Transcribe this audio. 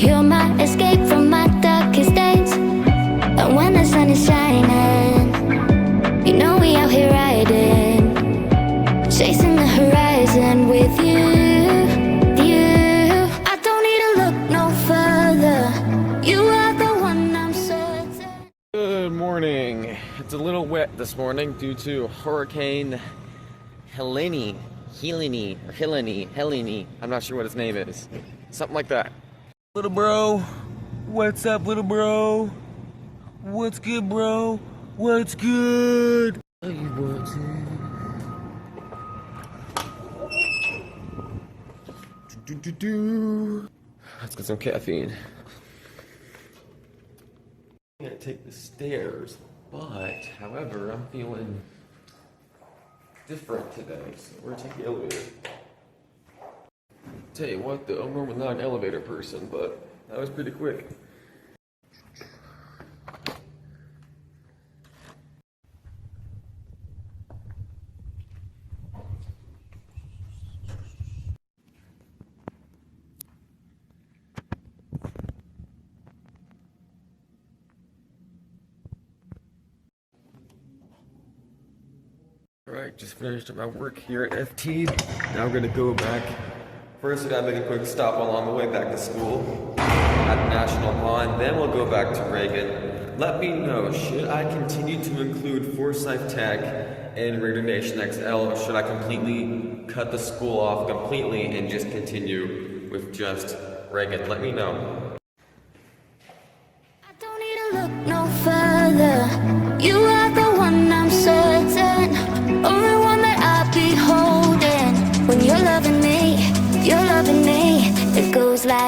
You're my escape from my darkest days. And when the sun is shining, you know we out here riding, chasing the horizon with you. I don't need to look no further. You are the one I'm certain. Good morning. It's a little wet this morning due to Hurricane Helene. Helene. I'm not sure what his name is. Something like that. Little bro, what's up, little bro? What's good, bro? What's good? Oh, you want to? Let's get some caffeine. I'm gonna take the stairs, but however, I'm feeling different today, so we're gonna take the elevator. Tell you what though, I'm normally not an elevator person, but that was pretty quick. Alright, just finished my work here at FT. Now we're gonna go back. First, we gotta make a quick stop along the way back to school at National Pond. Then we'll go back to Reagan. Let me know, should I continue to include Forsyth Tech and Raider Nation XL, or should I completely cut the school off completely and just continue with just Reagan? Let me know. I don't need to look no further. You are the one I'm certain, only one that I'll be holding. When you're loving me, it goes like